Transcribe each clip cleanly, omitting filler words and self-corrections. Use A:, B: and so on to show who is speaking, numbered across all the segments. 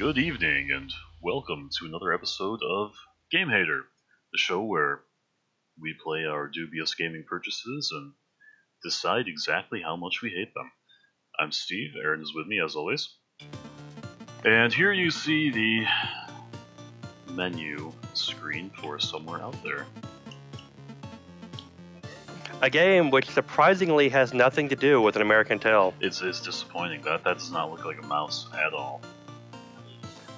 A: Good evening, and welcome to another episode of Gamehater, the show where we play our dubious gaming purchases and decide exactly how much we hate them. I'm Steve, Aaron is with me as always. And here you see the menu screen for Somewhere Out There.
B: A game which surprisingly has nothing to do with an American Tail.
A: It's disappointing. That does not look like a mouse at all.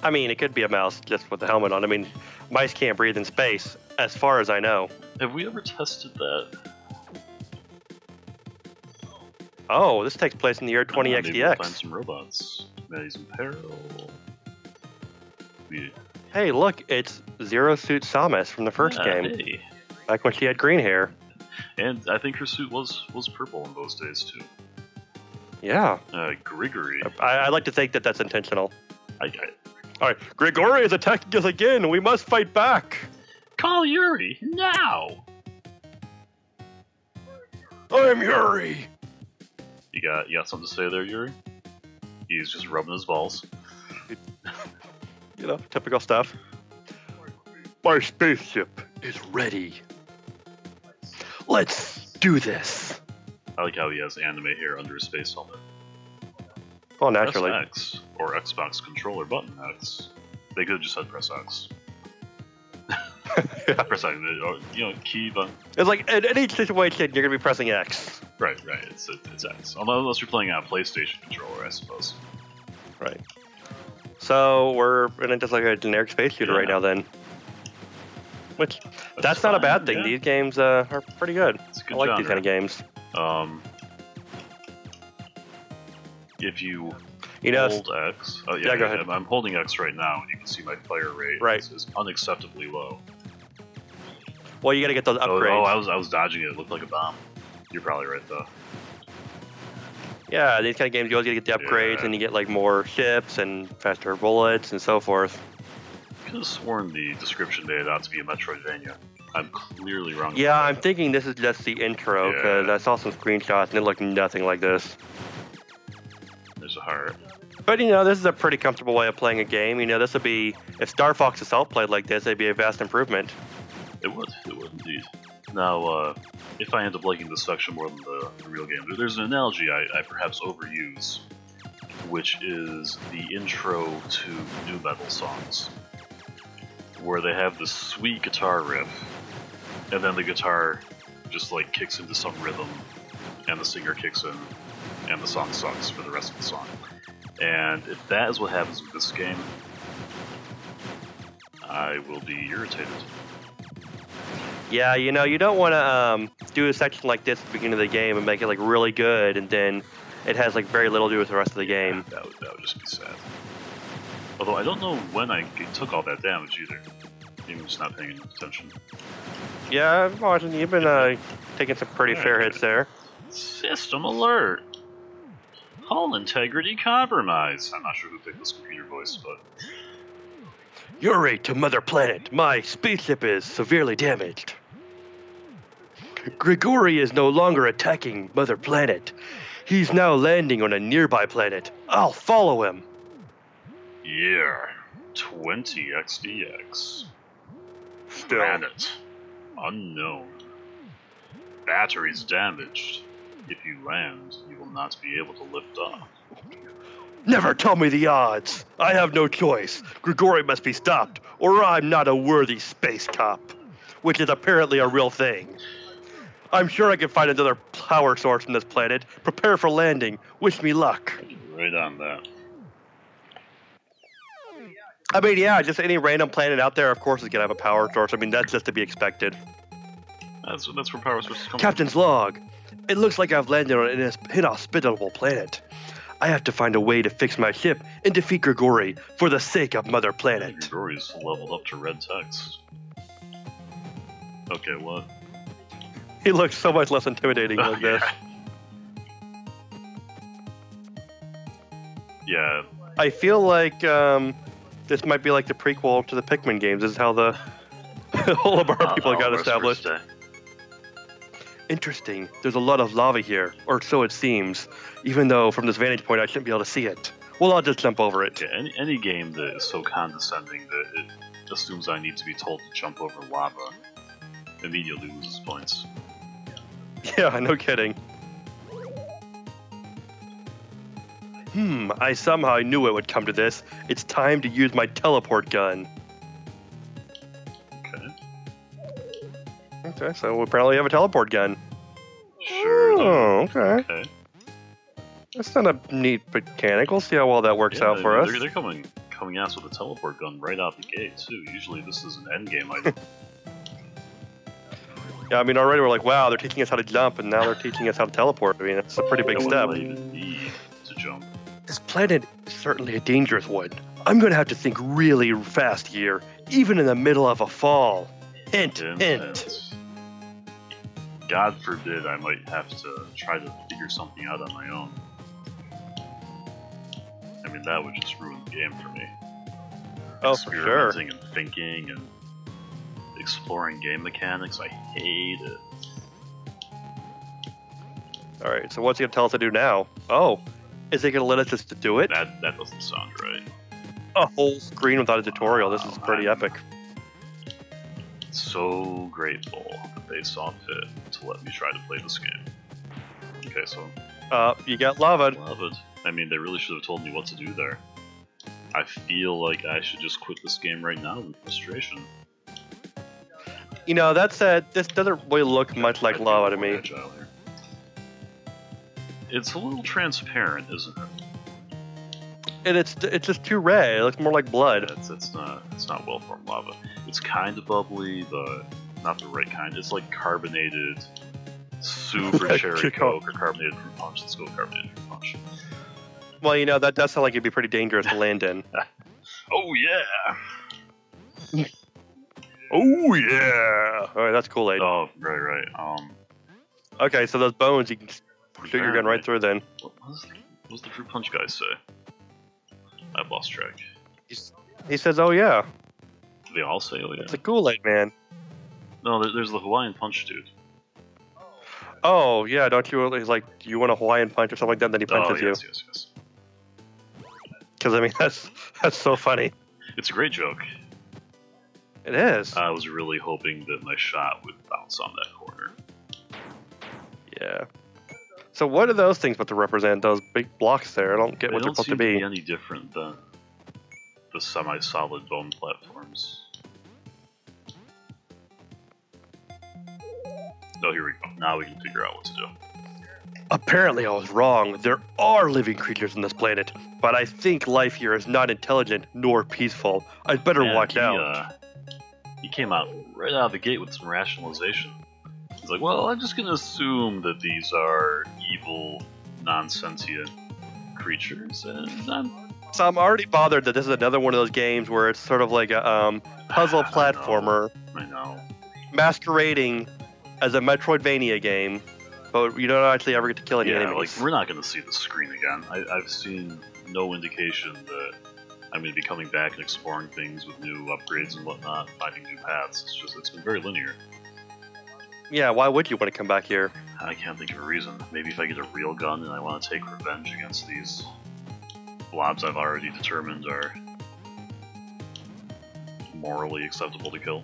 B: I mean, it could be a mouse just with the helmet on. I mean, mice can't breathe in space, as far as I know.
A: Have we ever tested that?
B: Oh, this takes place in the year 20
A: maybe we'll
B: XDX.
A: find some robots. Maddie's in peril.
B: Hey, look, it's Zero Suit Samus from the first game.
A: Hey.
B: Back when she had green hair.
A: And I think her suit was purple in those days too.
B: Yeah.
A: Grigory.
B: I like to think that that's intentional.
A: I
B: Alright, Grigory is attacking us again. We must fight back.
A: call Yuri now.
B: I'm Yuri.
A: You got something to say there, Yuri? He's just rubbing his balls.
B: You know, typical stuff. My spaceship is ready. Let's do this.
A: I like how he has anime hair under his space helmet.
B: Oh, naturally.
A: Press X or Xbox controller button X. They could have just said press X.
B: Yeah.
A: Press X, or, key button.
B: It's like in any situation, you're gonna be pressing X.
A: Right. It's X. Unless you're playing on a PlayStation controller, I suppose.
B: Right. So we're in just like a generic space shooter right now, then. Which that's not a bad thing.
A: Yeah.
B: These games are pretty good.
A: It's a good
B: I like
A: genre.
B: these kind of games.
A: If you
B: hold
A: X, go ahead. I'm holding X right now, and you can see my fire rate is unacceptably low.
B: Well, you got to get those upgrades.
A: I was dodging it. It looked like a bomb. You're probably right though.
B: Yeah, these kind of games you always got to get the upgrades, and you get like more ships and faster bullets and so forth.
A: I could have sworn the description made it out to be a Metroidvania. I'm clearly wrong.
B: Yeah, I'm thinking this is just the intro because I saw some screenshots and it looked nothing like this.
A: There's a heart.
B: But this is a pretty comfortable way of playing a game. This would be, if Star Fox Assault played like this, it'd be a vast improvement.
A: It would indeed. Now, if I end up liking this section more than the real game, there's an analogy I perhaps overuse, which is the intro to nu metal songs, where they have this sweet guitar riff, and then the guitar just like kicks into some rhythm, and the singer kicks in, and the song sucks for the rest of the song. And if that is what happens with this game, I will be irritated.
B: Yeah, you don't want to do a section like this at the beginning of the game and make it like really good, and then it has like very little to do with the rest of the game.
A: That would just be sad. Although I don't know when I took all that damage either. I'm just not paying attention.
B: Yeah, I'm watching. You've been taking some pretty fair hits there.
A: System alert! Hull integrity compromised. I'm not sure who picked this computer voice, but...
B: Yuri to Mother Planet. My spaceship is severely damaged. Grigory is no longer attacking Mother Planet. He's now landing on a nearby planet. I'll follow him.
A: Yeah. 20 XDX.
B: Still.
A: Planet. Unknown. Batteries damaged. If you land, you will not be able to lift off.
B: Never tell me the odds. I have no choice. Grigory must be stopped, or I'm not a worthy space cop. Which is apparently a real thing. I'm sure I can find another power source on this planet. Prepare for landing. Wish me luck.
A: Right on that.
B: I mean, yeah, just any random planet out there, of course, is going to have a power source. I mean, that's just to be expected.
A: That's where power sources come
B: Captain's log. It looks like I've landed on an inhospitable planet. I have to find a way to fix my ship and defeat Grigory for the sake of Mother Planet.
A: Grigory's leveled up to red text. Okay, what?
B: He looks so much less intimidating like this.
A: Yeah.
B: I feel like this might be like the prequel to the Pikmin games. This is how the Olabar people got established. Interesting. There's a lot of lava here, or so it seems. Even though from this vantage point I shouldn't be able to see it. Well, I'll just jump over it.
A: Yeah, any game that is so condescending that it assumes I need to be told to jump over lava immediately loses points.
B: Yeah, no kidding. I somehow knew it would come to this. It's time to use my teleport gun.
A: Okay.
B: Okay, so we apparently have a teleport gun.
A: Sure.
B: Oh, okay.
A: Okay.
B: That's not a neat mechanic. We'll see how well that works out for us.
A: They're coming at us with a teleport gun right out the gate too. Usually this is an end game item.
B: Yeah, I mean already we're like, wow, they're teaching us how to jump, and now they're teaching us how to teleport. I mean, it's a pretty big step.
A: What do I even need to jump?
B: This planet is certainly a dangerous one. I'm going to have to think really fast here, even in the middle of a fall. Hint, hint.
A: God forbid I might have to try to figure something out on my own. I mean, that would just ruin the game for me.
B: Oh, for sure.
A: Experimenting and thinking and exploring game mechanics, I hate it.
B: Alright, so what's he going to tell us to do now? Oh, is he going to let us just do it?
A: That doesn't sound right.
B: A whole screen without a tutorial. This is pretty epic.
A: So grateful that they saw fit to let me try to play this game. Okay, so...
B: you got lava.
A: Love it. I mean, they really should have told me what to do there. I feel like I should just quit this game right now with frustration.
B: You know, that said, this doesn't really look much like lava to me.
A: It's a little transparent, isn't it?
B: And it's just too red. It looks more like blood.
A: It's not well formed lava. It's kind of bubbly, but not the right kind. It's like carbonated super cherry Coke or carbonated fruit punch. Let's go with carbonated fruit punch.
B: Well, you know, that does sound like it'd be pretty dangerous to land in.
A: Oh yeah.
B: Oh yeah. All right, that's Kool-Aid.
A: Oh right.
B: Okay, so those bones you can shoot your gun right through. Then.
A: What does the fruit punch guy say? I've lost track.
B: He says, "Oh yeah."
A: They all say, "Oh yeah."
B: It's a Kool-Aid man.
A: No, there's the Hawaiian punch dude.
B: Oh yeah, don't you? He's like, "Do you want a Hawaiian punch or something like that?" And then he punches you.
A: Yes.
B: Because I mean, that's so funny.
A: It's a great joke.
B: It is.
A: I was really hoping that my shot would bounce on that corner.
B: Yeah. So what are those things supposed to represent? Those big blocks there? I don't get what they're supposed to be.
A: They don't seem to be any different than the semi-solid bone platforms. Oh, here we go. Now we can figure out what to do.
B: Apparently I was wrong. There are living creatures on this planet, but I think life here is not intelligent nor peaceful. I'd better watch out.
A: He came out right out of the gate with some rationalization. He's like, well, I'm just going to assume that these are evil, non-sentient creatures, and
B: So I'm already bothered that this is another one of those games where it's sort of like a puzzle platformer.
A: I know.
B: Masquerading as a Metroidvania game, but you don't actually ever get to kill any enemies.
A: Like, we're not going to see the screen again. I've seen no indication that I'm going to be coming back and exploring things with new upgrades and whatnot, finding new paths. It's been very linear.
B: Yeah, why would you want to come back here?
A: I can't think of a reason. Maybe if I get a real gun and I want to take revenge against these blobs I've already determined are morally acceptable to kill.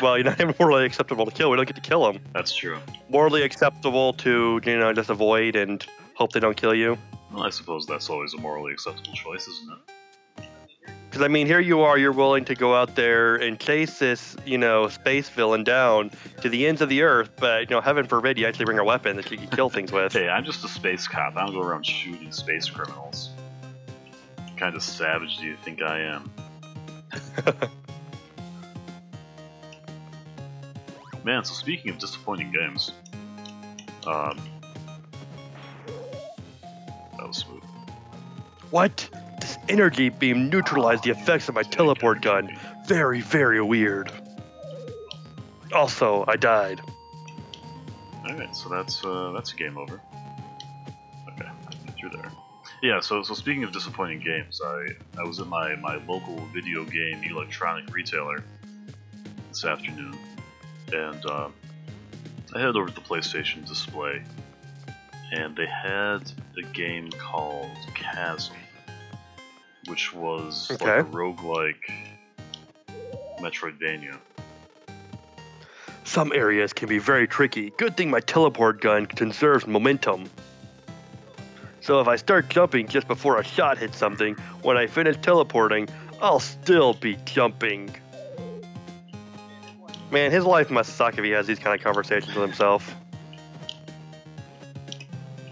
B: Well, you're not even morally acceptable to kill. We don't get to kill them.
A: That's true.
B: Morally acceptable to, just avoid and hope they don't kill you.
A: Well, I suppose that's always a morally acceptable choice, isn't it?
B: Because, I mean, here you are, you're willing to go out there and chase this, space villain down to the ends of the earth, but, heaven forbid you actually bring a weapon that you can kill things with.
A: Hey, I'm just a space cop. I don't go around shooting space criminals. What kind of savage do you think I am? Man, so speaking of disappointing games, that was smooth.
B: What? This energy beam neutralized the effects of my teleport gun. Very, very weird. Also, I died.
A: Alright, so that's a game over. Okay, I get through there. Yeah, so speaking of disappointing games, I was at my local video game electronic retailer this afternoon, and I headed over to the PlayStation display, and they had a game called Chasm, which was like a roguelike Metroidvania.
B: Some areas can be very tricky. Good thing my teleport gun conserves momentum. So if I start jumping just before a shot hits something, when I finish teleporting, I'll still be jumping. Man, his life must suck if he has these kind of conversations with himself.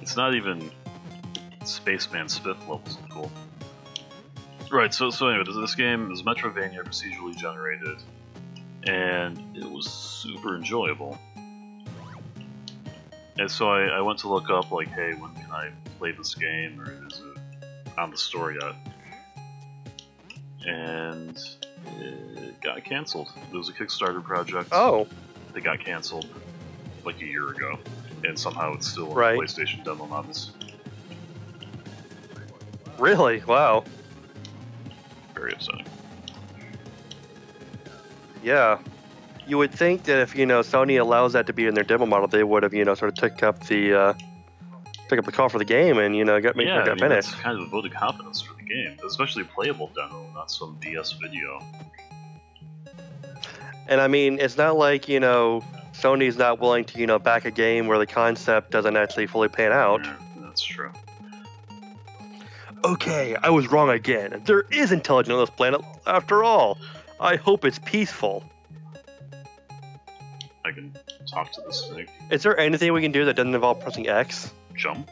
A: It's not even Spaceman Spiff levels of cool. Right, so anyway, this game is Metroidvania, procedurally generated, and it was super enjoyable. And so I went to look up, like, hey, when can I play this game, or is it on the store yet? And it got canceled. It was a Kickstarter project.
B: Oh.
A: They got canceled like a year ago, and somehow it's still on
B: right.
A: the PlayStation demo models.
B: Really? Wow.
A: Very upsetting.
B: Yeah. You would think that if, Sony allows that to be in their demo model, they would have, sort of took up the call for the game and, got finished.
A: That's kind of a vote of confidence for the game, especially a playable demo, not some BS video.
B: And I mean, it's not like, Sony's not willing to, back a game where the concept doesn't actually fully pan out.
A: Yeah, that's true.
B: Okay, I was wrong again. There is intelligence on this planet after all. I hope it's peaceful.
A: I can talk to this thing.
B: Is there anything we can do that doesn't involve pressing X?
A: Jump?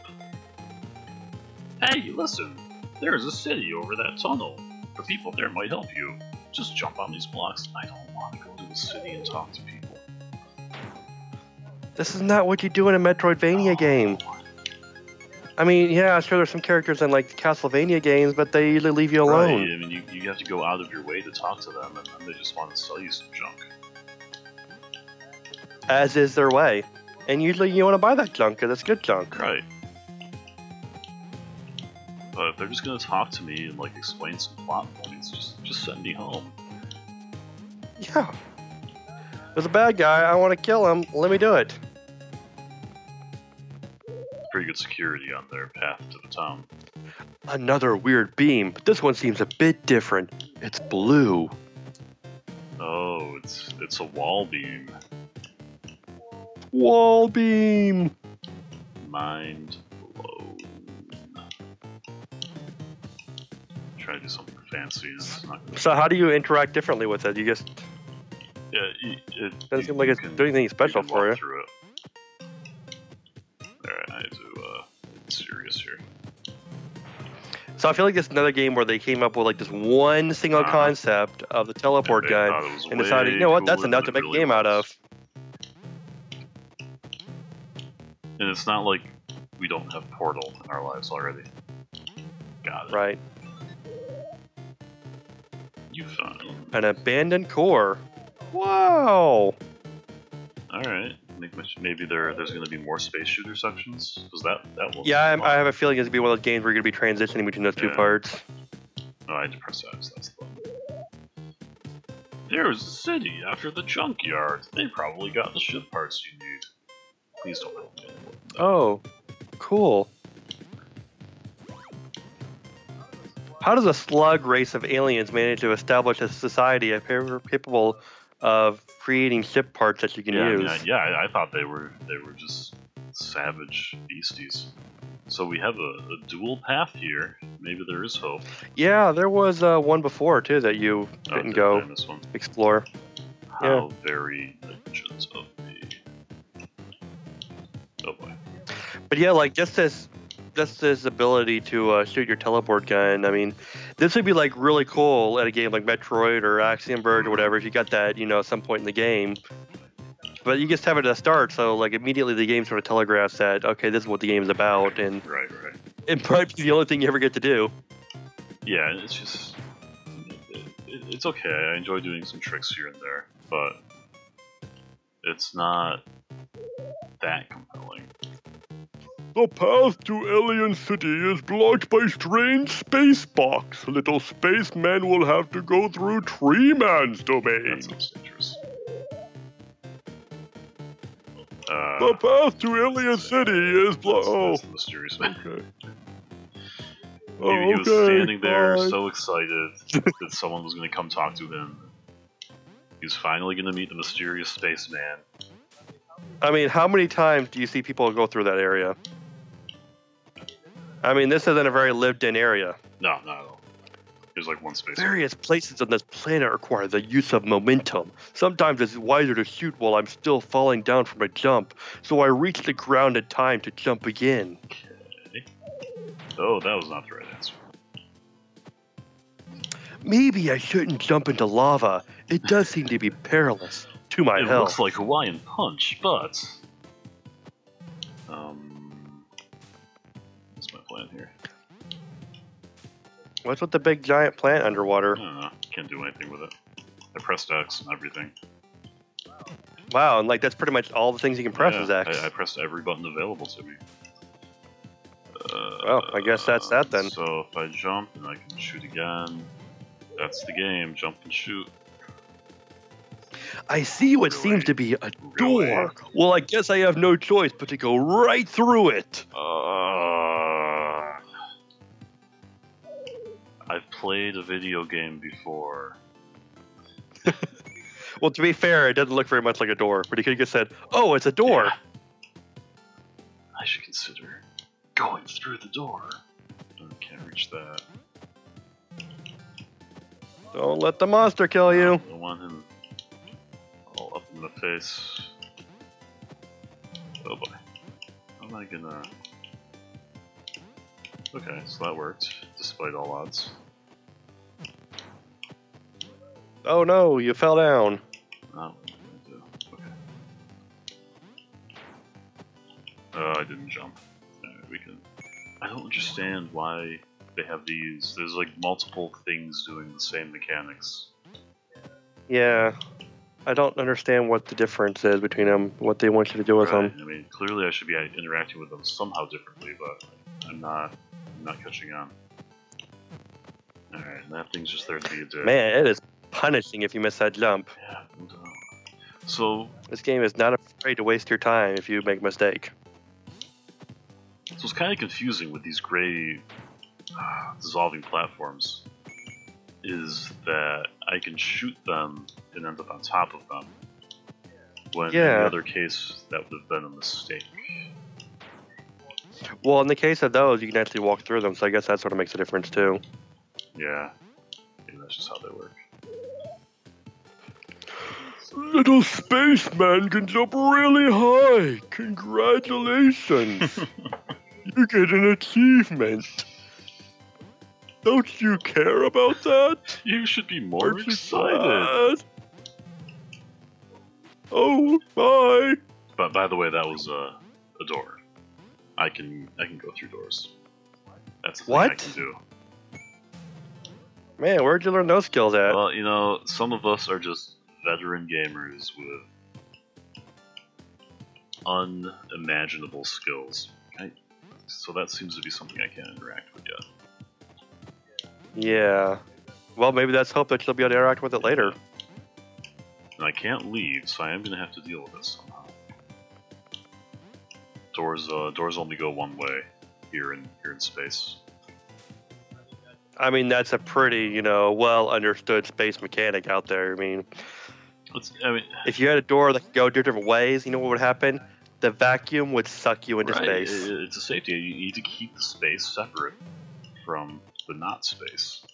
A: Hey, listen! There's a city over that tunnel. The people there might help you. Just jump on these blocks. I don't want to go to the city and talk to people.
B: This is not what you do in a Metroidvania game. I mean, yeah, sure, there's some characters in, like, Castlevania games, but they usually leave you alone.
A: Right, I mean, you have to go out of your way to talk to them, and they just want to sell you some junk.
B: As is their way. And usually you want to buy that junk, because it's good junk.
A: Right. But if they're just going to talk to me and, like, explain some plot points, just send me home.
B: Yeah. There's a bad guy, I want to kill him, let me do it.
A: Pretty good security on their path to the town.
B: Another weird beam, but this one seems a bit different. It's blue.
A: Oh, it's a wall beam.
B: Wall beam!
A: Mind blown. Try to do something fancy. It's not gonna
B: So how do you interact differently with it? You just...
A: Yeah, it
B: doesn't seem like it's doing anything special for you.
A: Through it. Alright, I need to get serious here.
B: So I feel like this is another game where they came up with like this one single concept of the teleport gun and decided, you know what, that's enough to make a game out of.
A: And it's not like we don't have Portal in our lives already. Got it.
B: Right.
A: You found
B: an abandoned core. Wow.
A: Alright. Maybe there's going to be more space shooter sections? Because that will.
B: Yeah, I have a feeling it's going to be one of those games where you're going to be transitioning between those two parts.
A: Oh, I had to press X, that's the one. There's a city after the junkyard. They probably got the ship parts you need. Please don't help me.
B: Oh, cool. How does a slug race of aliens manage to establish a society capable of creating ship parts that you can use?
A: I thought they were just savage beasties. So we have a dual path here. Maybe there is hope.
B: Yeah, there was one before too that you didn't go explore.
A: How very negligent of me. Oh boy.
B: But yeah, like just this ability to shoot your teleport gun. I mean, this would be like really cool at a game like Metroid or Axiom Verge or whatever if you got that, at some point in the game. But you just have it at the start, so like immediately the game sort of telegraphs that, okay, this is what the game's about, and
A: right.
B: It might be the only thing you ever get to do.
A: Yeah, it's just it's okay. I enjoy doing some tricks here and there, but it's not that compelling.
B: The path to Alien City is blocked by strange space box. Little spacemen will have to go through Tree Man's domain.
A: That sounds dangerous.
B: The path to Alien City is
A: That's the mysterious man.
B: Okay.
A: He was standing there, so excited that someone was going to come talk to him. He was finally going to meet the mysterious spaceman.
B: I mean, how many times do you see people go through that area? I mean, this isn't a very lived-in area.
A: No, not at all. There's like one space.
B: Various places on this planet require the use of momentum. Sometimes it's wiser to shoot while I'm still falling down from a jump, so I reach the ground in time to jump again.
A: Okay. Oh, that was not the right answer.
B: Maybe I shouldn't jump into lava. It does seem to be perilous to my
A: It
B: health.
A: looks like Hawaiian Punch, but... What's my plan here?
B: What's with the big giant plant underwater?
A: I don't know. Can't do anything with it. I pressed X and everything.
B: Wow, and like that's pretty much all the things you can press is X.
A: I pressed every button available to me.
B: Well, I guess that's that then.
A: So if I jump and I can shoot again, that's the game. Jump and shoot.
B: I see what
A: Really?
B: seems to be a
A: Really?
B: door. Well, I guess I have no choice but to go right through it.
A: I've played a video game before.
B: Well, to be fair, it doesn't look very much like a door, but he could have just said, "Oh, it's a door."
A: Yeah. I should consider going through the door. I can't reach that.
B: Don't let the monster kill you.
A: I don't want him all up in the face. Oh boy. How am I gonna... Okay, so that worked, despite all odds.
B: Oh no, you fell down.
A: Now what am I gonna do? Okay. I didn't jump. Alright, we can... I don't understand why they have these. There's like multiple things doing the same mechanics.
B: Yeah, I don't understand what the difference is between them, what they want you to do with
A: Right.
B: them.
A: I mean, clearly I should be interacting with them somehow differently, but I'm not catching on. Alright, that thing's just there to be a dick.
B: Man, it is punishing if you miss that jump.
A: Yeah, no doubt. So
B: This game is not afraid to waste your time if you make a mistake.
A: it's kind of confusing with these gray dissolving platforms, is that I can shoot them and end up on top of them, when in the other case that would have been a mistake.
B: Well, in the case of those, you can actually walk through them, so I guess that sort of makes a difference too.
A: Yeah, maybe that's just how they work.
B: Little spaceman can jump really high. Congratulations. You get an achievement. Don't you care about that?
A: You should be more
B: Aren't you
A: excited.
B: glad? Oh, bye.
A: But by the way, that was a door. I can go through doors. That's the thing I
B: What?
A: can do.
B: Man, where'd you learn those skills at?
A: Well, you know, some of us are just veteran gamers with unimaginable skills. So that seems to be something I can't interact with yet.
B: Yeah. Well, maybe that's hope that you'll be able to interact with it later.
A: And I can't leave, so I am going to have to deal with this somehow. Doors only go one way here in space.
B: I mean, that's a pretty, well understood space mechanic out there. I mean, if you had a door that could go different ways, you know what would happen? The vacuum would suck you into space.
A: It's a safety. You need to keep the space separate from the not space.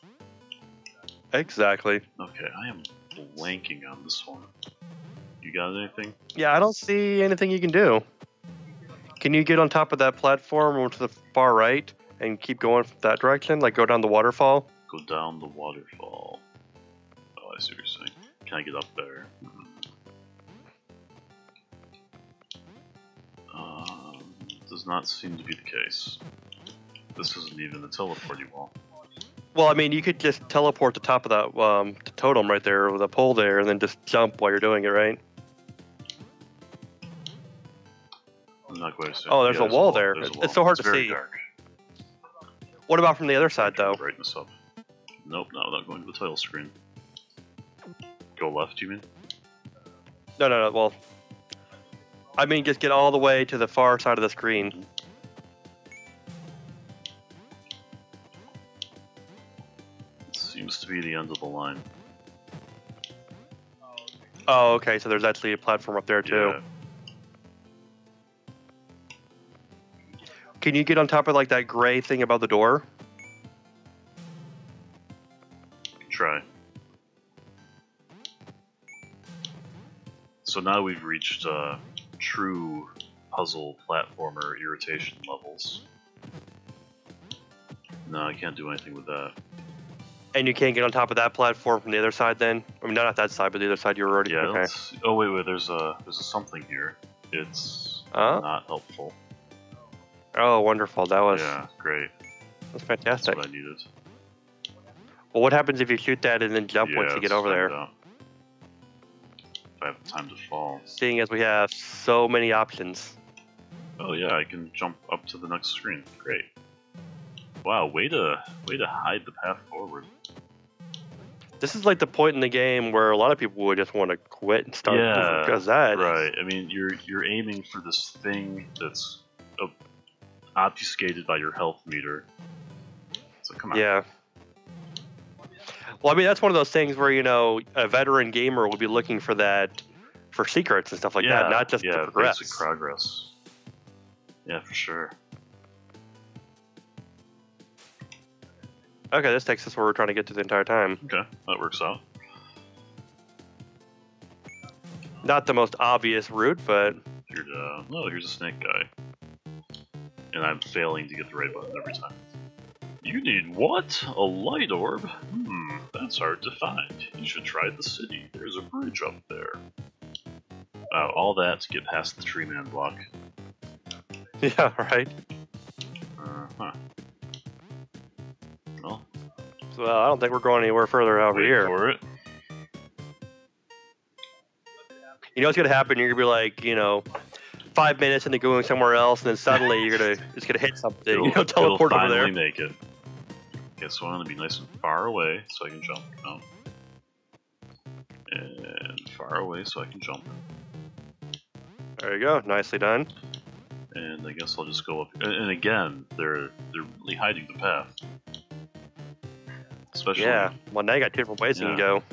B: Exactly.
A: Okay, I am blanking on this one. You got anything?
B: Yeah, I don't see anything you can do. Can you get on top of that platform to the far right and keep going that direction? Like go down the waterfall?
A: Go down the waterfall. Oh, I see what you're saying. Can I get up there? Does not seem to be the case. This isn't even a teleporting wall.
B: Well, I mean, you could just teleport to the top of that totem right there with a pole there and then just jump while you're doing it, right?
A: I'm not quite sure.
B: Oh, there's a wall there.
A: There's a
B: It's so hard to
A: very
B: see.
A: Dark.
B: What about from the other side,
A: Turn
B: though?
A: the brightness up. Nope, no, not going to the title screen. Go left, you mean?
B: No. Well, I mean, just get all the way to the far side of the screen.
A: Seems to be the end of the line.
B: Oh, okay, so there's actually a platform up there, too.
A: Yeah.
B: Can you get on top of, like, that gray thing above the door?
A: Try. So now we've reached true puzzle platformer irritation levels. No, I can't do anything with that.
B: And you can't get on top of that platform from the other side then? I mean, not that side, but the other side you were already...
A: Yeah,
B: okay.
A: Oh, wait, there's a something here. It's
B: Huh?
A: not helpful.
B: Oh, wonderful. That was...
A: Yeah, great.
B: That's fantastic.
A: That's what I needed.
B: Well, what happens if you shoot that and then jump once you get over there?
A: If I have time to fall.
B: Seeing as we have so many options.
A: Oh yeah, I can jump up to the next screen. Great. Wow, way to hide the path forward.
B: This is like the point in the game where a lot of people would just want to quit and start because that.
A: Right. I mean, you're aiming for this thing that's obfuscated by your health meter. So come on.
B: Yeah. Well, I mean, that's one of those things where, you know, a veteran gamer will be looking for that, for secrets and stuff like that, not just to progress.
A: Basic progress. Yeah, for sure.
B: Okay, this takes us where we're trying to get to the entire time.
A: Okay, that works out.
B: Not the most obvious route, but...
A: Here's a snake guy. And I'm failing to get the right button every time. You need what? A light orb? That's hard to find. You should try the city. There's a bridge up there. All that to get past the tree man block.
B: Yeah, right.
A: Uh-huh. Well,
B: I don't think we're going anywhere further over
A: wait
B: here.
A: for it.
B: You know what's going to happen? You're going to be like, you know, 5 minutes into going somewhere else, and then suddenly it's gonna hit something. Teleport over there.
A: It'll finally make it. Okay, so I'm gonna be nice and far away so I can jump. No. And far away so I can jump.
B: There you go. Nicely done.
A: And I guess I'll just go up. And again, they're really hiding the path. Especially.
B: Yeah. Well, now you got two different ways you can go.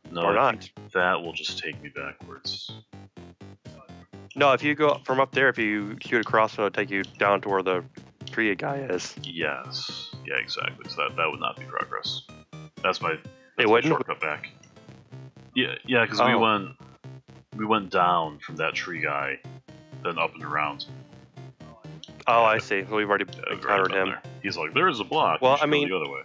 A: No,
B: or not.
A: That will just take me backwards.
B: No, if you go from up there, if you shoot across, it'll take you down to where the tree guy is.
A: Yes. Yeah, exactly. So that would not be progress. That's my shortcut back. Yeah, because we went down from that tree guy, then up and around.
B: Oh, I see. So we've already encountered him.
A: There. He's like, there's a block.
B: Well,
A: I mean, go the other way.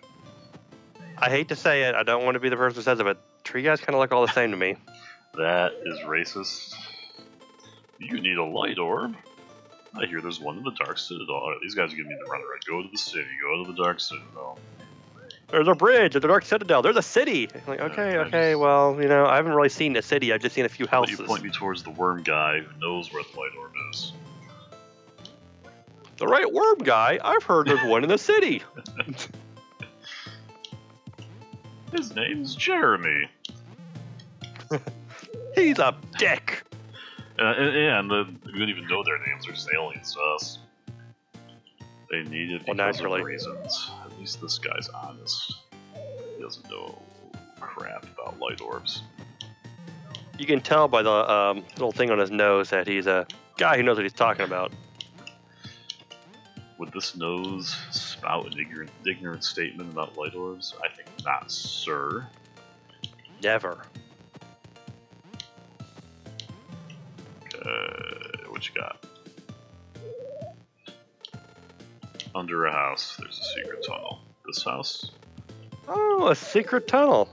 B: I hate to say it. I don't want to be the person who says it, but tree guys kind of look all the same to me.
A: That is racist. You need a light orb? I hear there's one in the Dark Citadel. All right, these guys are giving me the runaround. Go to the city. Go to the Dark Citadel.
B: There's a bridge at the Dark Citadel. There's a city. I'm like, okay. Well, you know, I haven't really seen a city. I've just seen a few houses.
A: You point me towards the worm guy who knows where the light orb is.
B: The right worm guy? I've heard there's one in the city.
A: His name's Jeremy.
B: He's a dick.
A: And we don't even know their names. They're just aliens to us. They need it because of reasons. At least this guy's honest. He doesn't know crap about light orbs.
B: You can tell by the little thing on his nose that he's a guy who knows what he's talking about.
A: Would this nose spout an ignorant statement about light orbs? I think not, sir.
B: Never.
A: Okay, what you got? Under a house, there's a secret tunnel. This house?
B: Oh, a secret tunnel.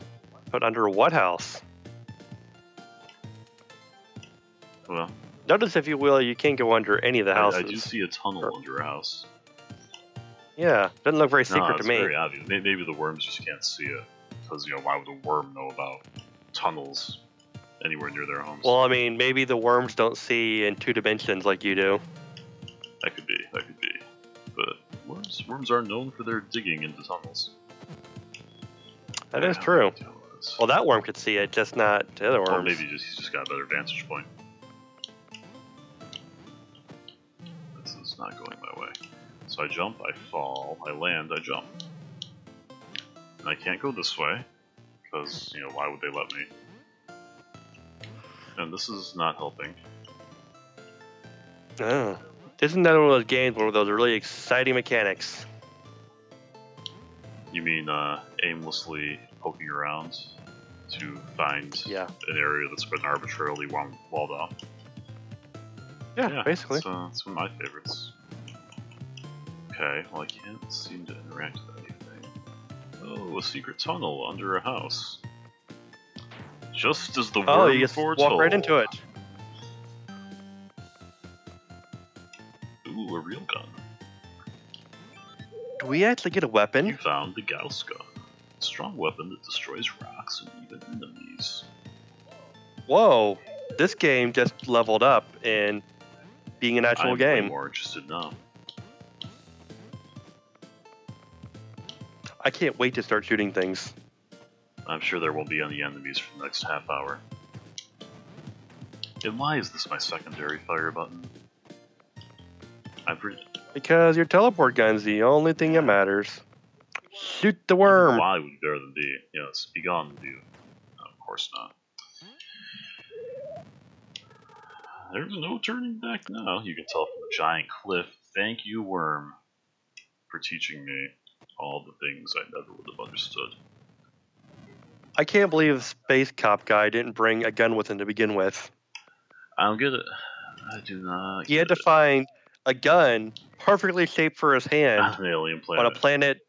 B: But under what house?
A: Well,
B: notice, if you will, you can't go under any of the houses.
A: I do see a tunnel under a house.
B: Yeah, doesn't look very secret to me.
A: It's very obvious. Maybe the worms just can't see it. Because, you know, why would a worm know about tunnels anywhere near their homes?
B: Well, I mean, maybe the worms don't see in 2 dimensions like you do.
A: That could be. But worms are known for their digging into tunnels.
B: That is true. Well, that worm could see it, just not the other worms.
A: Or maybe he's just got a better vantage point. This is not going my way. So I jump, I fall, I land, I jump. And I can't go this way, because, you know, why would they let me? And this is not helping.
B: Oh. Isn't that one of those games with those really exciting mechanics?
A: You mean aimlessly poking around to find
B: Yeah.
A: an area that's been arbitrarily walled off?
B: Yeah, basically.
A: It's one of my favorites. Okay, well I can't seem to interact with anything. Oh, a secret tunnel under a house. Just as the worm
B: you just
A: foretold.
B: walk right into it.
A: Ooh, a real gun.
B: Do we actually get a weapon?
A: You found the Gauss gun. A strong weapon that destroys rocks and even enemies.
B: Whoa, this game just leveled up in being an actual
A: I'm
B: game.
A: way more interested now.
B: I can't wait to start shooting things.
A: I'm sure there won't be any enemies for the next half hour. And why is this my secondary fire button?
B: Because your teleport gun's the only thing that matters. Shoot the worm!
A: Y would be better than D. Yes, be gone with you. No, of course not. There's no turning back now. You can tell from the giant cliff. Thank you, worm, for teaching me all the things I never would have understood.
B: I can't believe the Space Cop guy didn't bring a gun with him to begin with.
A: I don't get it. I do not.
B: He had to find a gun perfectly shaped for his hand
A: on an alien planet.
B: on a planet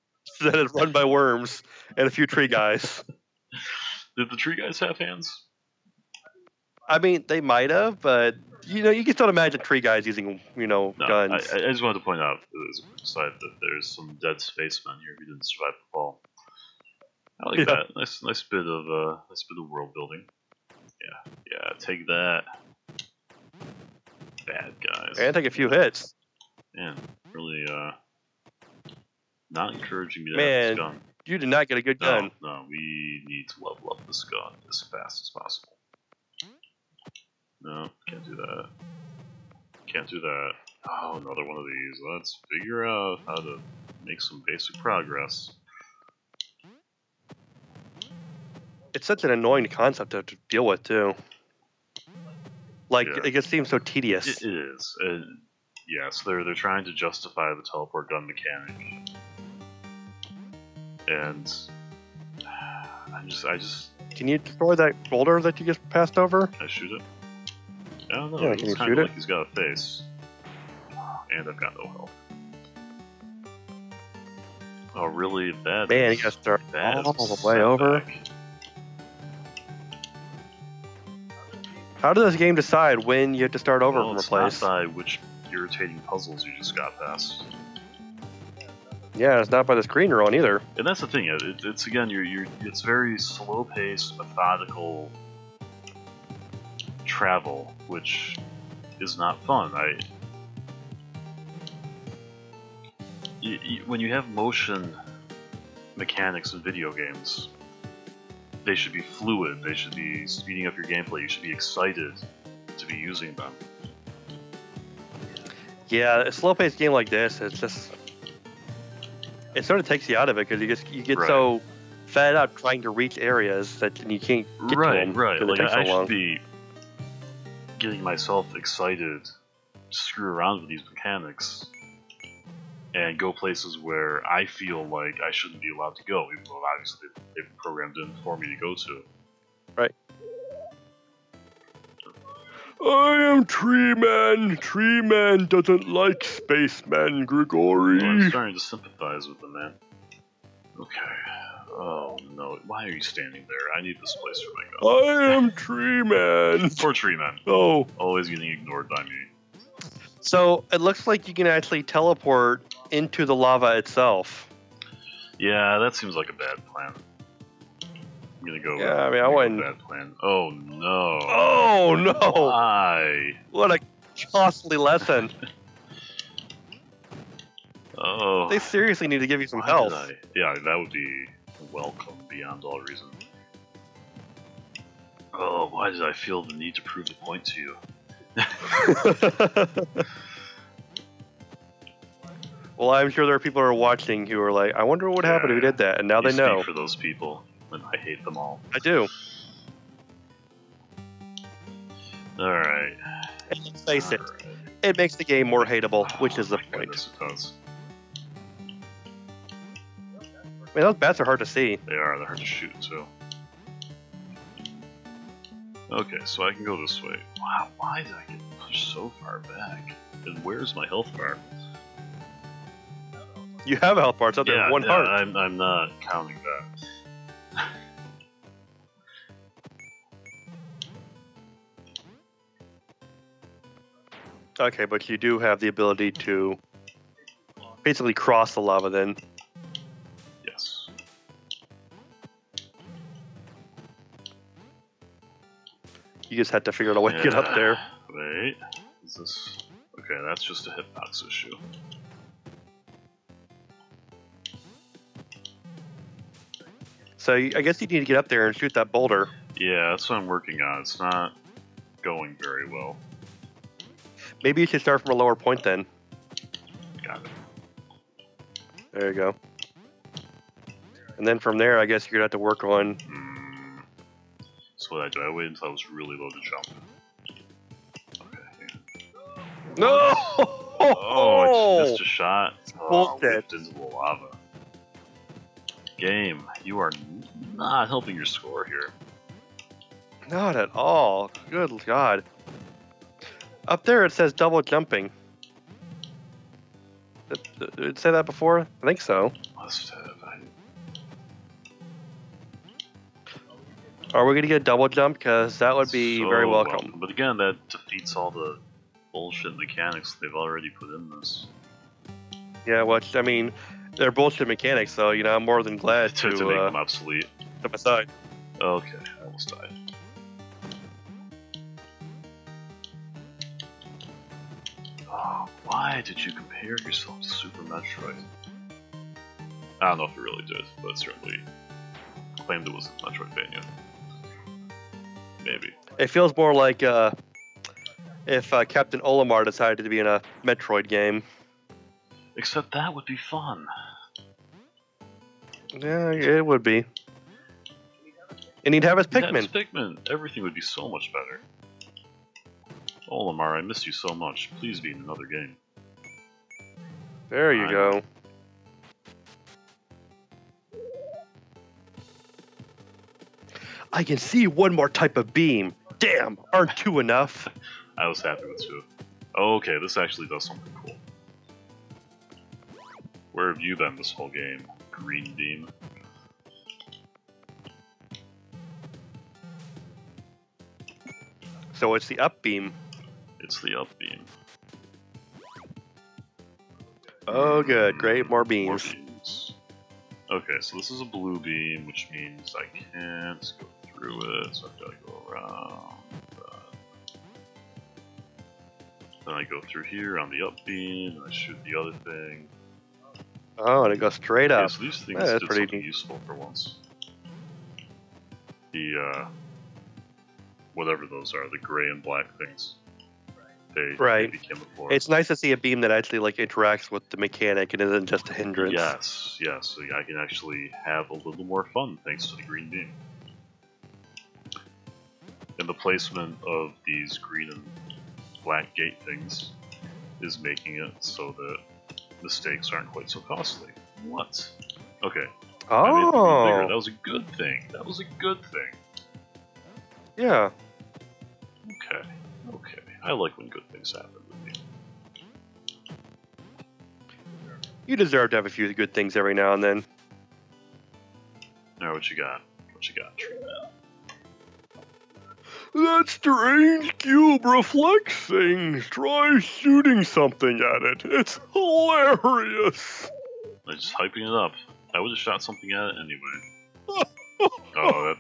B: that is run by worms and a few tree guys.
A: Did the tree guys have hands?
B: I mean, they might have, but you know, you can still imagine tree guys using, guns.
A: I just wanted to point out, as a side, that there's some dead spacemen here who didn't survive the fall. I like that. Nice bit of world building. Yeah, take that. Bad guys.
B: And take a few hits.
A: Man, really, not encouraging me to have this gun.
B: You did not get a good gun.
A: No, we need to level up this gun as fast as possible. No, can't do that. Can't do that. Oh, another one of these. Let's figure out how to make some basic progress.
B: It's such an annoying concept to deal with, too. Like,
A: Yeah.
B: it just seems so tedious.
A: It is. Yes, they're trying to justify the teleport gun mechanic. And I just
B: Can you destroy that boulder that you just passed over?
A: Can I shoot it? I don't know.
B: Yeah,
A: It's
B: can you
A: kind
B: shoot
A: of
B: it?
A: like he's got a face. And I've got no health. Oh, really? That
B: Man,
A: is,
B: you gotta start
A: that
B: all
A: is
B: the way over.
A: setback.
B: How does this game decide when you have to start over
A: Well,
B: from a
A: it's
B: place?
A: not by which irritating puzzles you just got past.
B: Yeah, it's not by the screen you're on either.
A: And that's the thing. It's again, it's very slow-paced, methodical travel, which is not fun. When you have motion mechanics in video games, they should be fluid. They should be speeding up your gameplay. You should be excited to be using them.
B: Yeah, a slow-paced game like this, it sort of takes you out of it because you get
A: Right.
B: so fed up trying to reach areas that you can't get to them.
A: Right.
B: 'cause it
A: Like
B: takes so
A: I
B: long.
A: should be getting myself excited to screw around with these mechanics and go places where I feel like I shouldn't be allowed to go, even though obviously they've programmed in for me to go to.
B: Right. I am Tree Man. Tree Man doesn't like spacemen, Grigori.
A: Well, I'm starting to sympathize with them, man. Okay. Oh no, why are you standing there? I need this place for my gun.
B: I am Tree Man.
A: Poor tree man.
B: Oh.
A: Always getting ignored by me.
B: So it looks like you can actually teleport into the lava itself.
A: Yeah, that seems like a bad plan. I'm gonna go.
B: Yeah, I mean, I wouldn't.
A: Bad plan. Oh no.
B: Oh no!
A: Why?
B: What a costly lesson.
A: Oh.
B: They seriously need to give you some
A: Why
B: health.
A: did I? Yeah, that would be welcome beyond all reason. Oh, why did I feel the need to prove the point to you?
B: Well, I'm sure there are people who are watching who are like, I wonder what would happen if we did that, and now they know.
A: Speak for those people, and I hate them all.
B: I do.
A: Alright.
B: Let's face it, it makes the game more hateable, which is the point.
A: Goodness, it does.
B: I mean, those bats are hard to see.
A: They're hard to shoot, too. Okay, so I can go this way. Wow, why did I get pushed so far back? And where's my health bar?
B: You have a health bar, it's up there, one heart.
A: I'm not counting that.
B: Okay, but you do have the ability to basically cross the lava then.
A: Yes.
B: You just had to figure out a way to get up there.
A: Wait, is this... Okay, that's just a hitbox issue.
B: So I guess you need to get up there and shoot that boulder.
A: Yeah, that's what I'm working on. It's not going very well.
B: Maybe you should start from a lower point then.
A: Got it.
B: There you go. And then from there, I guess you're going to have to work on...
A: So what I waited until I was really low to jump. Okay.
B: No!
A: Oh, I missed a shot. Oh,
B: Bullshit.
A: whipped into the lava. Game, you are not helping your score here.
B: Not at all. Good God. Up there it says double jumping. Did it say that before? I think so.
A: Must have.
B: Are we going to get a double jump? Because that would be
A: So
B: very welcome.
A: But again, that defeats all the bullshit mechanics they've already put in this.
B: Yeah, which, I mean, they're bullshit mechanics, so, you know, I'm more than glad to
A: make them obsolete.
B: Step aside.
A: Okay, I almost died. Oh, why did you compare yourself to Super Metroid? I don't know if it really did, but it certainly claimed it was a Metroidvania. Maybe.
B: It feels more like if Captain Olimar decided to be in a Metroid game.
A: Except that would be fun.
B: Yeah, it would be. And he'd have his Pikmin.
A: His Pikmin. Everything would be so much better. Olimar, I miss you so much. Please be in another game.
B: There you go. I can see one more type of beam. Damn, aren't two enough?
A: I was happy with two. Oh, okay, this actually does something cool. Where have you been this whole game, Green Beam?
B: So it's the up beam.
A: It's the up beam.
B: Oh, good. Great, more beams.
A: More beams. Okay, so this is a blue beam, which means I can't go through it, so I've got to go around. Then I go through here on the up beam, and I shoot the other thing.
B: Oh, and it goes straight up.
A: Yeah, so these things
B: that's
A: did
B: pretty
A: something
B: neat.
A: useful for once. The, whatever those are, the gray and black things. They became a force.
B: It's nice to see a beam that actually like interacts with the mechanic and isn't just a hindrance.
A: Yes, yes, so I can actually have a little more fun thanks to the green beam. And the placement of these green and black gate things is making it so that mistakes aren't quite so costly. What? Okay. I made the beam bigger. That was a good thing. That was a good thing.
B: Yeah.
A: Okay. Okay. I like when good things happen with me.
B: You deserve to have a few good things every now and then.
A: Now, what you got? What you got, Tree Man?
B: That strange cube reflects things. Try shooting something at it. It's hilarious.
A: I'm just hyping it up. I would have shot something at it anyway. Oh,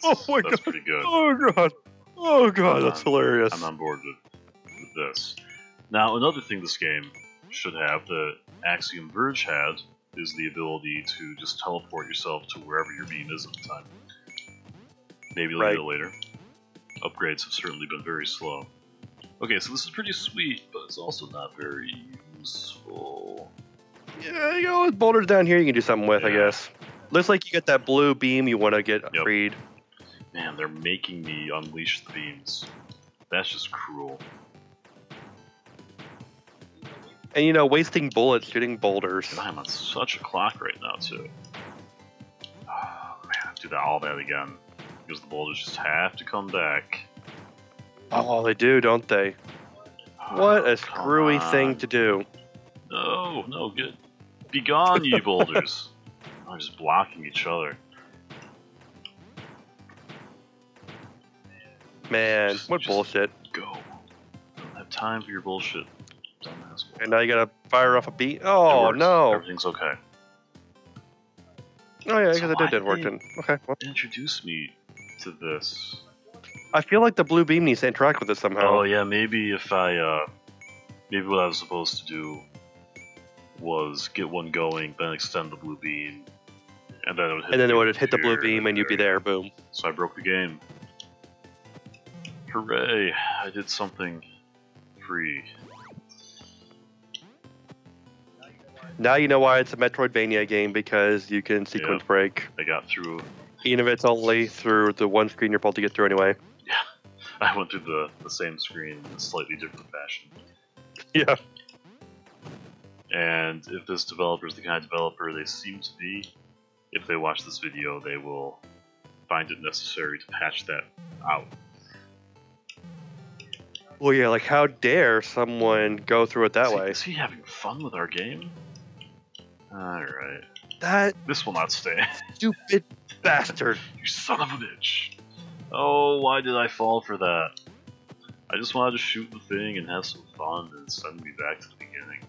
A: that's pretty good.
B: Oh god. Oh god, that's hilarious.
A: I'm on board with this. Now, another thing this game should have that Axiom Verge had is the ability to just teleport yourself to wherever your beam is at the time. Maybe later. Upgrades have certainly been very slow. Okay, so this is pretty sweet, but it's also not very useful.
B: Yeah, you know, with boulders down here you can do something with, I guess. Looks like you got that blue beam you want to get freed.
A: Man, they're making me unleash the beams. That's just cruel.
B: And you know, wasting bullets shooting boulders.
A: And I'm on such a clock right now, too. Oh, man, do all that again. Because the boulders just have to come back.
B: Oh, they do, don't they? What a screwy thing to do.
A: No, no, good. Be gone, you boulders. I'm just blocking each other.
B: Man, what bullshit.
A: Go. I don't have time for your bullshit. Dumbass.
B: And now you gotta fire off a beat. Oh, no.
A: Everything's okay.
B: Oh, yeah, because it did work. Okay. Well.
A: Introduce me to this.
B: I feel like the blue beam needs to interact with it somehow.
A: Oh, yeah, maybe if I, maybe what I was supposed to do was get one going, then extend the blue beam, and then it would hit
B: the blue beam and you'd be there, boom.
A: So I broke the game. Hooray, I did something free.
B: Now you know why it's a Metroidvania game, because you can sequence break.
A: I got through.
B: Even if it's only through the one screen you're supposed to get through anyway.
A: Yeah, I went through the same screen in a slightly different fashion.
B: Yeah.
A: And if this developer is the kind of developer they seem to be, if they watch this video, they will find it necessary to patch that out.
B: Well, yeah, like how dare someone go through it that way?
A: Is he having fun with our game? Alright. This will not stay.
B: Stupid bastard.
A: You son of a bitch. Oh, why did I fall for that? I just wanted to shoot the thing and have some fun and send me back to the beginning.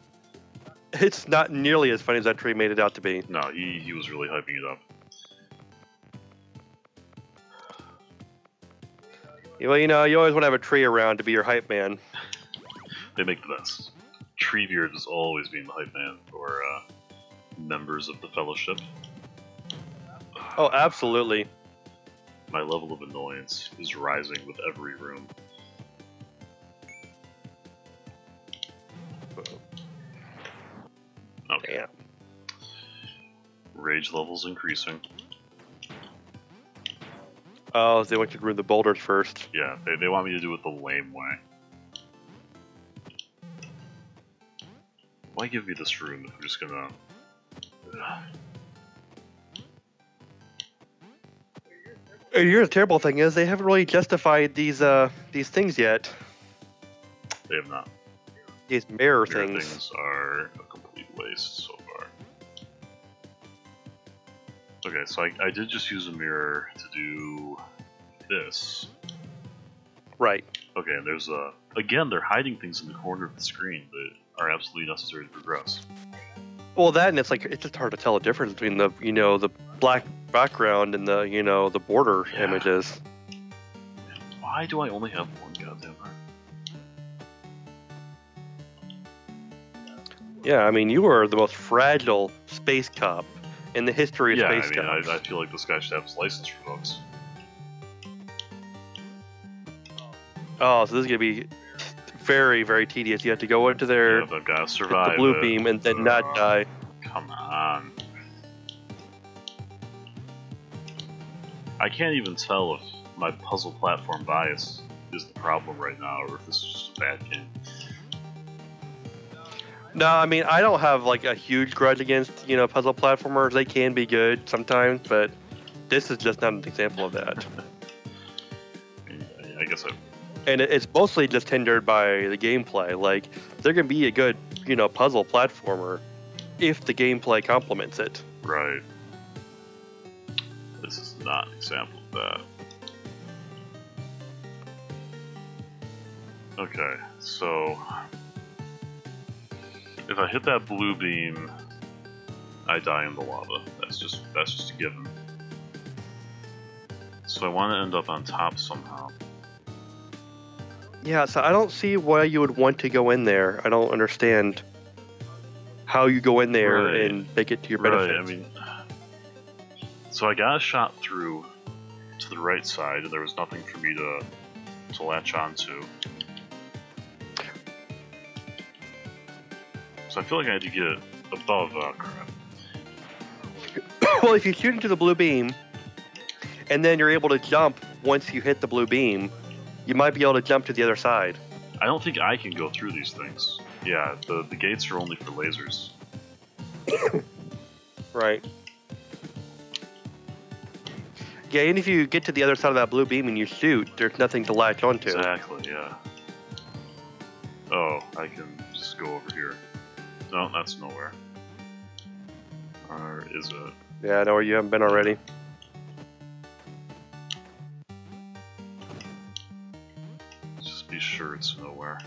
B: It's not nearly as funny as that tree made it out to be.
A: No, he was really hyping it up.
B: Well, you know, you always want to have a tree around to be your hype man.
A: They make the best. Treebeard has always been the hype man for members of the Fellowship.
B: Oh, absolutely.
A: My level of annoyance is rising with every room. Okay.
B: Damn.
A: Rage level's increasing.
B: Oh, they want you to ruin the boulders first.
A: Yeah, they want me to do it the lame way. Why give me this room if I'm just gonna...
B: And here's the terrible thing is they haven't really justified these things yet.
A: They have not.
B: These mirror
A: things
B: things
A: are a complete waste so far. Okay, so I did just use a mirror to do this.
B: Right.
A: Okay, and there's a... Again, they're hiding things in the corner of the screen that are absolutely necessary to progress.
B: Well, that and it's like it's just hard to tell the difference between the the black background and the the border images.
A: Why do I only have one goddamn heart?
B: Yeah, I mean you are the most fragile space cop in the history of space cops.
A: I feel like this guy should have his license revoked.
B: Oh, so this is gonna be very, very tedious. You have to go into there,
A: I've got to survive
B: the blue beam, and then not die.
A: Come on. I can't even tell if my puzzle platform bias is the problem right now, or if this is just a bad game.
B: No, I mean I don't have like a huge grudge against puzzle platformers. They can be good sometimes, but this is just not an example of that.
A: I guess
B: and it's mostly just hindered by the gameplay. Like, there can be a good, puzzle platformer if the gameplay complements it.
A: Right. This is not an example of that. Okay, so... If I hit that blue beam, I die in the lava. That's just a given. So I want to end up on top somehow.
B: Yeah, so I don't see why you would want to go in there. I don't understand how you go in there and make it to your benefit.
A: Right, I mean... So I got a shot through to the right side, and there was nothing for me to to latch onto. So I feel like I had to get above crap.
B: Well, if you shoot into the blue beam, and then you're able to jump once you hit the blue beam, you might be able to jump to the other side.
A: I don't think I can go through these things. Yeah, the gates are only for lasers.
B: Right. Yeah, and if you get to the other side of that blue beam and you shoot, there's nothing to latch onto.
A: Exactly, yeah. Oh, I can just go over here. No, that's nowhere. Or is it?
B: Yeah, I know where you haven't been already.
A: Just be sure it's nowhere.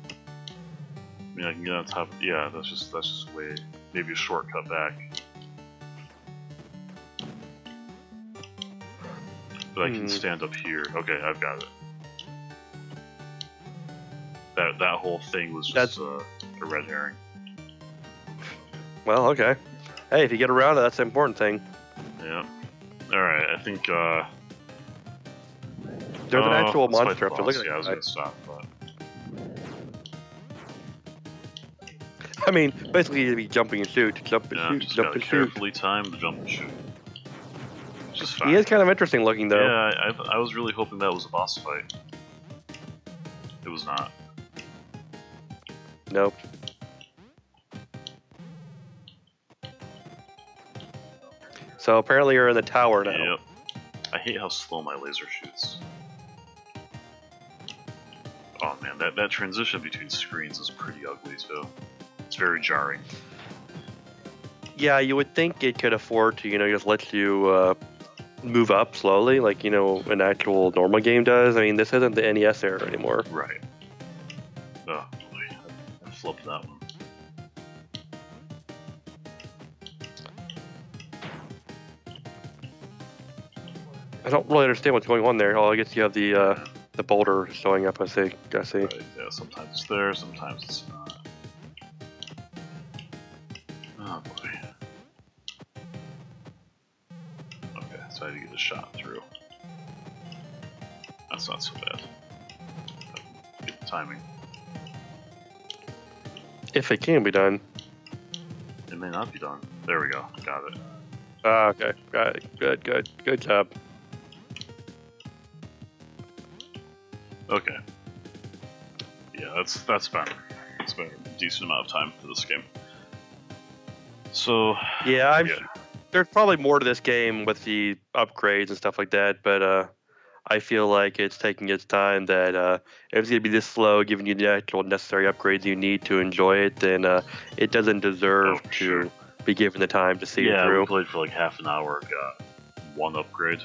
A: I mean, I can get on top. Yeah, that's just way, maybe a shortcut back. But I can stand up here. Okay, I've got it. That whole thing was just a red herring.
B: Well, okay. Hey, if you get around it, that's the important thing.
A: Yeah. Alright, I think,
B: there's an actual
A: let's fight
B: monster
A: the
B: after
A: boss.
B: looking
A: Yeah, I
B: at
A: was
B: it.
A: gonna stop, but...
B: I mean, basically you'd be jumping and shoot, jump and
A: Yeah,
B: shoot,
A: just
B: jump
A: gotta
B: and shoot.
A: carefully time the jump and shoot. Which is fine.
B: He is kind of interesting looking, though.
A: Yeah, I was really hoping that was a boss fight. It was not.
B: Nope. So apparently you're in the tower now.
A: Yep. I hate how slow my laser shoots. Oh man, that transition between screens is pretty ugly too. It's very jarring.
B: Yeah, you would think it could afford to, just let you move up slowly, like, an actual normal game does. I mean, this isn't the NES era anymore.
A: Right. Oh boy, I flipped that one.
B: I don't really understand what's going on there. Oh, I guess you have the boulder showing up, I see.
A: Right, yeah, sometimes it's there, sometimes it's not. Oh boy. Okay, so I had to get a shot through. That's not so bad. Get the timing.
B: If it can be done.
A: It may not be done. There we go. Got it.
B: Ah, okay. Got it. Good job.
A: Okay. Yeah, that's been a decent amount of time for this game. So
B: Yeah, there's probably more to this game with the upgrades and stuff like that, but I feel like it's taking its time. That if it's going to be this slow, giving you the actual necessary upgrades you need to enjoy it, then it doesn't deserve to be given the time to see it through.
A: Yeah, we played for like half an hour, got one upgrade.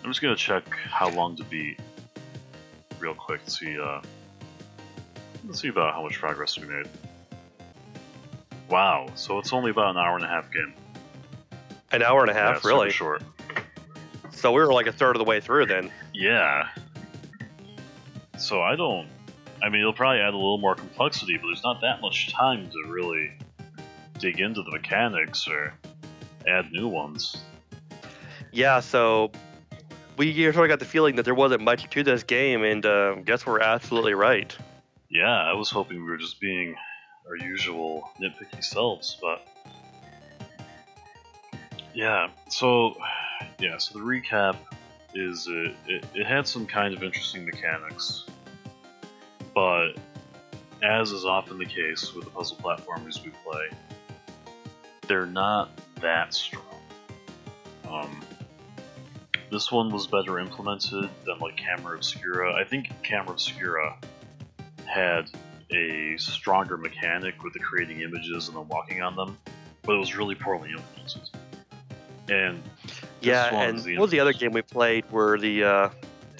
A: I'm just gonna check how long to beat real quick to see let's see about how much progress we made. Wow, so it's only about an hour and a half game.
B: An hour and a
A: Yeah,
B: half,
A: it's
B: really?
A: super short.
B: So we were like a third of the way through then.
A: Yeah. So I mean, it'll probably add a little more complexity, but there's not that much time to really dig into the mechanics or add new ones.
B: Yeah, so we sort of got the feeling that there wasn't much to this game, and guess we're absolutely right.
A: Yeah, I was hoping we were just being our usual nitpicky selves, but yeah. So the recap is it had some kind of interesting mechanics, but as is often the case with the puzzle platformers we play, they're not that strong. This one was better implemented than like Camera Obscura. I think Camera Obscura had a stronger mechanic with the creating images and then walking on them, but it was really poorly implemented. And
B: Yeah, and what was the other game we played where there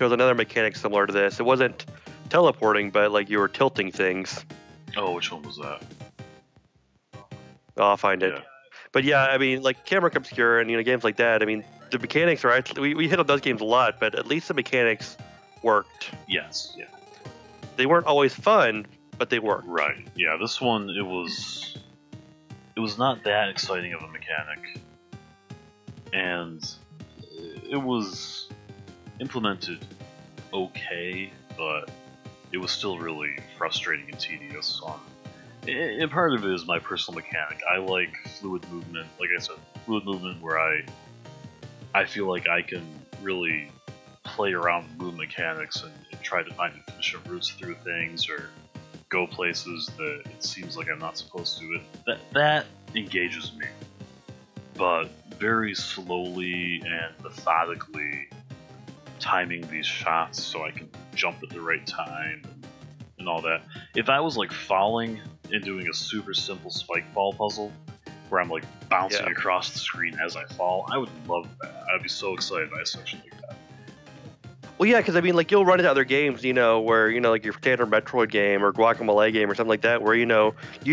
B: was another mechanic similar to this? It wasn't teleporting, but like you were tilting things.
A: Oh, which one was that?
B: I'll find it.
A: Yeah.
B: But yeah, I mean, like Camera Obscura and games like that. I mean, the mechanics are actually we hit on those games a lot, but at least the mechanics worked.
A: Yes. Yeah.
B: They weren't always fun, but they worked.
A: Right. Yeah. This one, it was not that exciting of a mechanic, and it was implemented okay, but it was still really frustrating and tedious. And part of it is my personal mechanic. I like fluid movement, like I said, fluid movement where I feel like I can really play around with movement mechanics and try to find efficient routes through things or go places that it seems like I'm not supposed to. That engages me. But very slowly and methodically timing these shots so I can jump at the right time and all that. If I was like falling and doing a super simple spike fall puzzle where I'm like bouncing across the screen as I fall, I would love that. I'd be so excited by a section like that.
B: Well, yeah, because I mean, like you'll run into other games, where like your standard Metroid game or Guacamole game or something like that, where you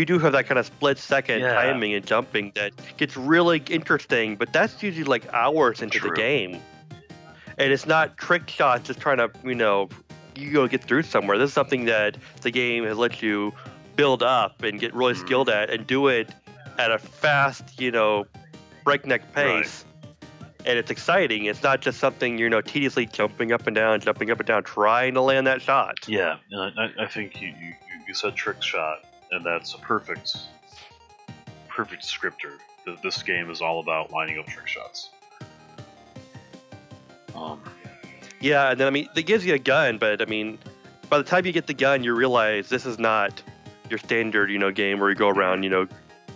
B: do have that kind of split-second timing and jumping that gets really interesting, but that's usually like hours into the game, and it's not trick shots just trying to you go get through somewhere. This is something that the game has let you build up and get really skilled at and do it at a fast, breakneck pace.
A: Right.
B: And it's exciting. It's not just something tediously jumping up and down, trying to land that shot.
A: Yeah, and I think you said trick shot, and that's a perfect descriptor. This game is all about lining up trick shots.
B: Yeah, and then I mean, it gives you a gun, but I mean, by the time you get the gun, you realize this is not your standard game where you go around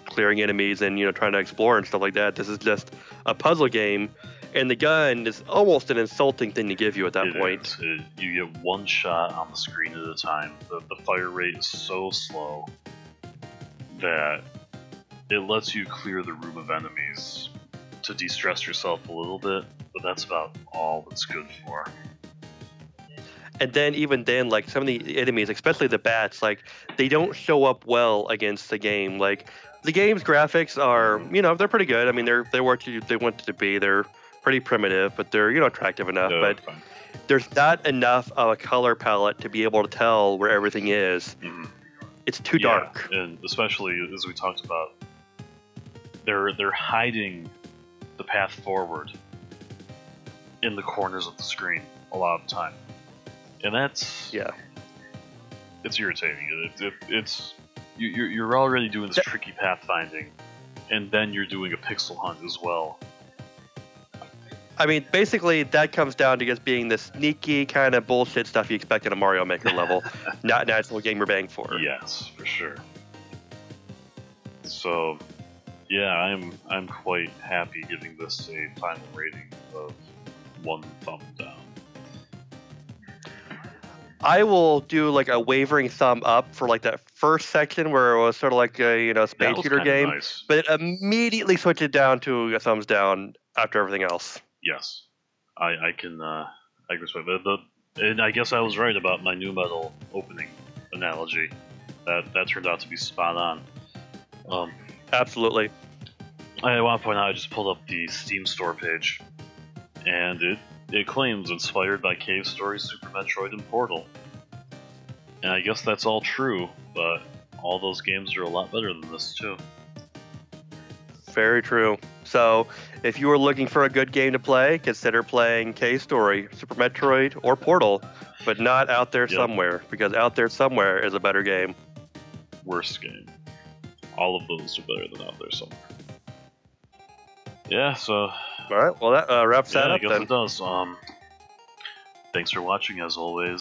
B: clearing enemies and trying to explore and stuff like that. This is just a puzzle game, and the gun is almost an insulting thing to give you at that point.
A: You get one shot on the screen at a time. The fire rate is so slow that it lets you clear the room of enemies to de-stress yourself a little bit, but that's about all it's good for.
B: And then even then, like some of the enemies, especially the bats, like they don't show up well against the game. Like the game's graphics are, they're pretty good. I mean, they're what they want to be. They're pretty primitive, but they're attractive enough. But there's not enough of a color palette to be able to tell where everything is. It's too dark.
A: And especially as we talked about, they're hiding the path forward in the corners of the screen a lot of the time. And that's it's irritating. It's you're already doing this tricky pathfinding, and then you're doing a pixel hunt as well.
B: I mean, basically, that comes down to just being the sneaky kind of bullshit stuff you expect in a Mario Maker level, not an actual game you're paying for.
A: Yes, for sure. So, yeah, I'm quite happy giving this a final rating of 1 thumb down.
B: I will do like a wavering thumb up for like that first section where it was sort of like a space shooter game,
A: nice.
B: But it immediately switched it down to a thumbs down after everything else.
A: Yes, I can respect that. And I guess I was right about my new metal opening analogy. That turned out to be spot on.
B: Absolutely.
A: I want to point out I just pulled up the Steam store page, and it claims inspired by Cave Story, Super Metroid, and Portal. And I guess that's all true, but all those games are a lot better than this too.
B: Very true. So, if you were looking for a good game to play, consider playing Cave Story, Super Metroid, or Portal, but not Out There Somewhere, because Out There Somewhere is a better game.
A: Worst game. All of those are better than Out There Somewhere. Yeah, so...
B: Alright, well that wraps that up
A: I guess
B: then.
A: it does. Thanks for watching as always.